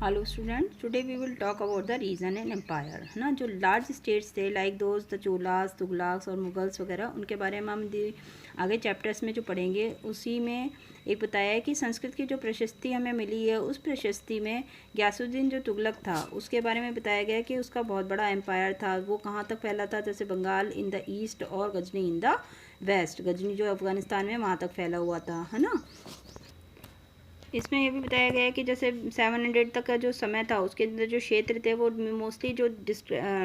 Hello student, today we will talk about the region and empire, है ना। जो large states थे like those the Cholas, Tughlaqs और मुगल्स वगैरह, उनके बारे में हम आगे चैप्टर्स में जो पढ़ेंगे उसी में एक बताया है कि संस्कृत की जो प्रशस्ति हमें मिली है, उस प्रशस्ति में गयासुद्दीन जो तुगलक था उसके बारे में बताया गया कि उसका बहुत बड़ा एम्पायर था। वो कहाँ तक फैला था, जैसे बंगाल इन द ईस्ट और Ghazni in the west. Ghazni जो अफगानिस्तान में, वहाँ तक फैला हुआ था, है ना। इसमें ये भी बताया गया है कि जैसे 700 तक का जो समय था उसके अंदर जो क्षेत्र थे वो मोस्टली जो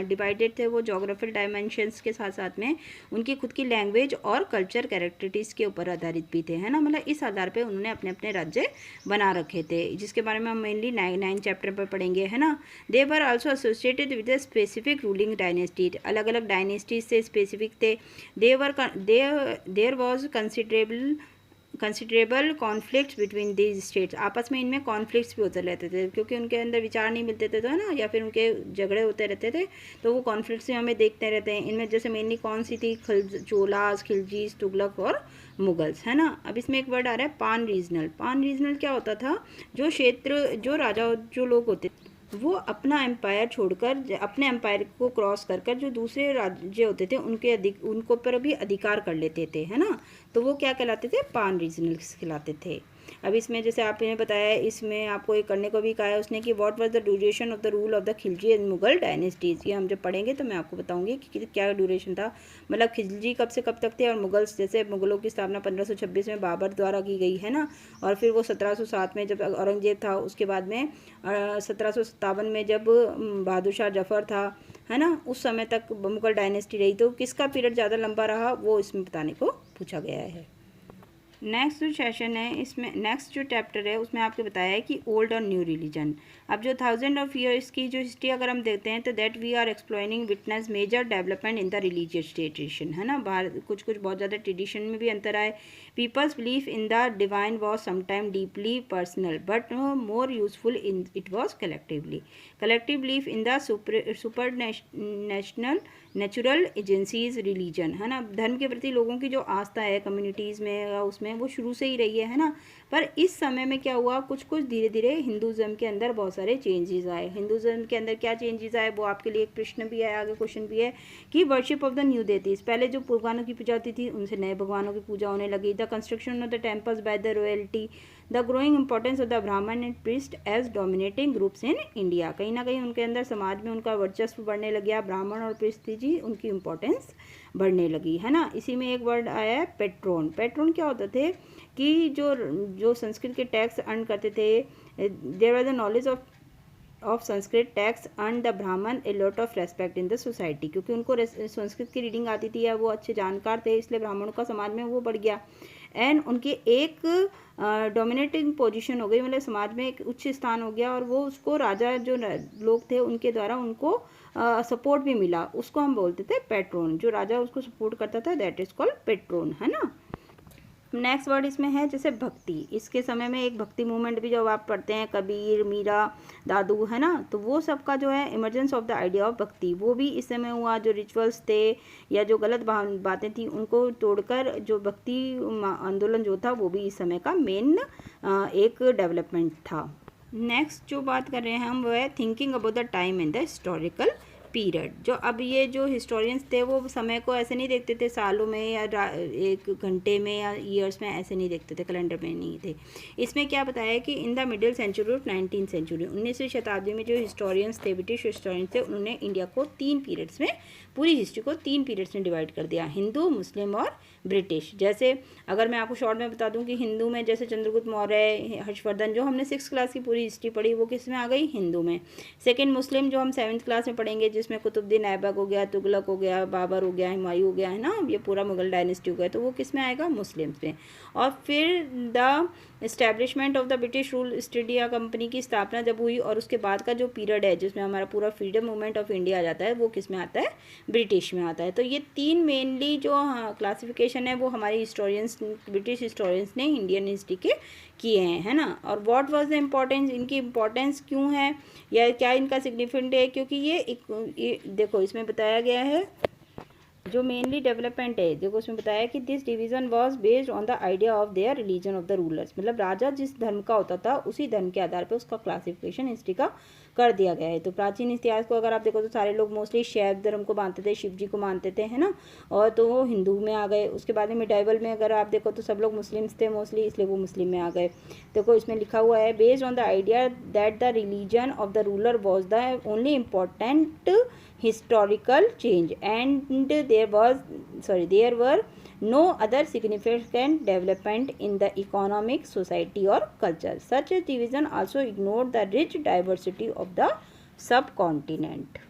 डिवाइडेड थे वो जोग्राफिकल डायमेंशंस के साथ साथ में उनकी खुद की लैंग्वेज और कल्चर कैरेक्टरिस्टिक्स के ऊपर आधारित भी थे, है ना। मतलब इस आधार पे उन्होंने अपने अपने राज्य बना रखे थे, जिसके बारे में हम मेनली 9 चैप्टर पर पढ़ेंगे, है ना। They were also associated with a specific ruling dynasty, अलग अलग डायनेस्टीज से स्पेसिफिक थे। There was considerable conflicts between these states, आपस में इनमें कॉन्फ्लिक्ट्स भी होते रहते थे क्योंकि उनके अंदर विचार नहीं मिलते थे, तो है ना, या फिर उनके झगड़े होते रहते थे, तो वो कॉन्फ्लिक्ट्स हमें देखते रहते हैं। इनमें जैसे मेनली कौन सी थी, चोलास, खिलजीज, तुगलक और मुगल्स, है ना। अब इसमें एक वर्ड आ रहा है पान रीजनल। पान रीजनल क्या होता था, जो क्षेत्र, जो राजा, जो लोग होते वो अपना एम्पायर छोड़कर, अपने एम्पायर को क्रॉस कर कर जो दूसरे राज्य होते थे उनको पर भी अधिकार कर लेते थे, है ना। तो वो क्या कहलाते थे, पान रीजनल्स कहलाते थे। अब इसमें जैसे आपने बताया, इसमें आपको एक करने को भी कहा है उसने कि what was the duration of the rule of the Khilji and Mughal dynasties. ये हम जब पढ़ेंगे तो मैं आपको बताऊंगी कि क्या ड्यूरेशन था, मतलब खिलजी कब से कब तक थे, और मुगल्स, जैसे मुगलों की स्थापना 1526 में बाबर द्वारा की गई, है ना। और फिर वो 1707 में जब औरंगजेब था, उसके बाद में 1757 में जब बहादुर शाह जफर था, है ना, उस समय तक मुगल डायनेस्टी रही। तो किसका पीरियड ज़्यादा लंबा रहा वो इसमें बताने को पूछा गया है। नेक्स्ट जो सेशन है, इसमें नेक्स्ट जो चैप्टर है उसमें आपको बताया है कि ओल्ड और न्यू रिलीजन। अब जो 1000 की जो हिस्ट्री अगर हम देखते हैं तो that we are exploring witness major development in the religious tradition, है ना। बाहर कुछ बहुत ज़्यादा ट्रेडिशन में भी अंतर आए। People's belief in the divine was sometime deeply personal but more useful in it was collective belief in the super national natural agencies religion, है ना। धर्म के प्रति लोगों की जो आस्था है कम्युनिटीज़ में या उसमें, वो शुरू से ही रही है ना। पर इस समय में क्या हुआ, कुछ धीरे धीरे हिंदुज़म के अंदर बहुत सारे चेंजेस आए। हिंदुज़म के अंदर क्या चेंजेस आए वो आपके लिए एक प्रश्न भी है, आगे क्वेश्चन भी है कि worship of the new deities, पहले जो भगवानों की पूजा होती थी उनसे नए भगवानों की पूजा होने लगी। The construction of the temples by the royalty, the growing importance of the Brahmin and priest as dominating groups in India, कहीं ना कहीं उनके अंदर समाज में उनका वर्चस्व बढ़ने लग गया। ब्राह्मण और प्रीस्ट जी, उनकी इंपॉर्टेंस बढ़ने लगी, है ना। इसी में एक वर्ड आया है पेट्रोन। पेट्रोन क्या होते थे कि जो संस्कृत के टैक्स अर्न करते थे, there was the knowledge of Sanskrit texts earned the Brahmin a lot of respect in the society, क्योंकि उनको संस्कृत की रीडिंग आती थी या वो अच्छे जानकार थे, इसलिए ब्राह्मणों का समाज में वो बढ़ गया। एंड उनके एक डोमिनेटिंग पोजीशन हो गई, मतलब समाज में एक उच्च स्थान हो गया, और वो उसको राजा जो लोग थे उनके द्वारा उनको सपोर्ट भी मिला। उसको हम बोलते थे पेट्रोन, जो राजा उसको सपोर्ट करता था दैट इज कॉल्ड पेट्रोन, है ना। नेक्स्ट वर्ड इसमें है जैसे भक्ति। इसके समय में एक भक्ति मूवमेंट भी जो आप पढ़ते हैं, कबीर, मीरा, दादू, है ना, तो वो सबका जो है emergence of the idea of भक्ति, वो भी इस समय हुआ। जो रिचुअल्स थे या जो गलत बातें थी उनको तोड़कर जो भक्ति आंदोलन जो था वो भी इस समय का मेन एक डेवलपमेंट था। नेक्स्ट जो बात कर रहे हैं हम वो है thinking about the time in the historical period. जो अब ये जो हिस्टोरियंस थे वो समय को ऐसे नहीं देखते थे सालों में या एक घंटे में या ईयर्स में, ऐसे नहीं देखते थे, कैलेंडर में नहीं थे। इसमें क्या बताया है कि in the middle century of 19th century, 19वीं शताब्दी में जो हिस्टोरियंस थे, ब्रिटिश हिस्टोरियंस थे, उन्होंने इंडिया को 3 पीरियड्स में, पूरी हिस्ट्री को 3 पीरियड्स में डिवाइड कर दिया, हिंदू, मुस्लिम और ब्रिटिश। जैसे अगर मैं आपको शॉर्ट में बता दूं कि हिंदू में जैसे चंद्रगुप्त मौर्य, हर्षवर्धन, जो हमने 6th क्लास की पूरी हिस्ट्री पढ़ी वो किस में आ गई, हिंदू में। सेकंड मुस्लिम जो हम 7th क्लास में पढ़ेंगे, जिसमें कुतुबुद्दीन ऐबक हो गया, तुगलक हो गया, बाबर हो गया, हुमायूं हो गया, है ना, ये पूरा मुगल डायनेस्टी हो गया, तो वो किस में आएगा, मुस्लिम्स में। और फिर the establishment of the British rule east India company की स्थापना जब हुई, और उसके बाद का जो पीरियड है जिसमें हमारा पूरा फ्रीडम मूवमेंट ऑफ इंडिया आ जाता है, वो किस में आता है, ब्रिटिश में आता है। तो ये 3 मेनली जो क्लासिफिकेशन है वो हमारे हिस्टोरियंस, ब्रिटिश हिस्टोरियंस ने इंडियन हिस्ट्री के किए हैं, है ना। और व्हाट वाज द इम्पोर्टेंस, इनकी इम्पोर्टेंस क्यों है या क्या इनका सिग्निफिकेंट है, क्योंकि ये देखो इसमें बताया गया है जो मेनली डेवलपमेंट है, देखो उसमें बताया कि this division was based on the idea of their religion of the rulers, मतलब राजा जिस धर्म का होता था उसी धर्म के आधार पर उसका क्लासिफिकेशन हिस्ट्री का कर दिया गया है। तो प्राचीन इतिहास को अगर आप देखो तो सारे लोग मोस्टली शैव धर्म को मानते थे, शिव जी को मानते थे, है ना, और तो वो हिंदू में आ गए। उसके बाद में मिडाइवल में अगर आप देखो तो सब लोग मुस्लिम्स थे मोस्टली, इसलिए वो मुस्लिम में आ गए। देखो इसमें लिखा हुआ है based on the idea that the religion of the ruler was the only important historical change and there were no other significant development in the economic, society or culture. Such a division also ignored the rich diversity of the subcontinent.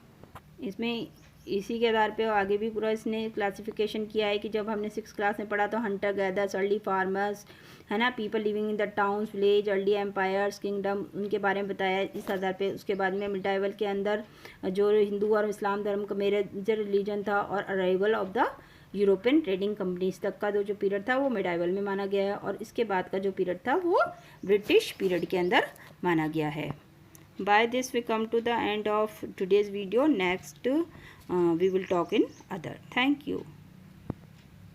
इसमें इसी के आधार पे आगे भी पूरा इसने classification किया है कि जब हमने 6th क्लास में पढ़ा तो हंटर गैदर्स, अर्ली फार्मर्स, है ना, people living in the towns, village, early empires, kingdom, उनके बारे में बताया इस आधार पे। उसके बाद में मिडाइवल के अंदर जो हिंदू और इस्लाम धर्म का मेजर रिलीजन था, और arrival of the European trading companies तक का जो पीरियड था वो मिडाइवल में माना गया है, और इसके बाद का जो पीरियड था वो ब्रिटिश पीरियड के अंदर माना गया है। By this we come to the end of today's video. Next we will talk in other. Thank you.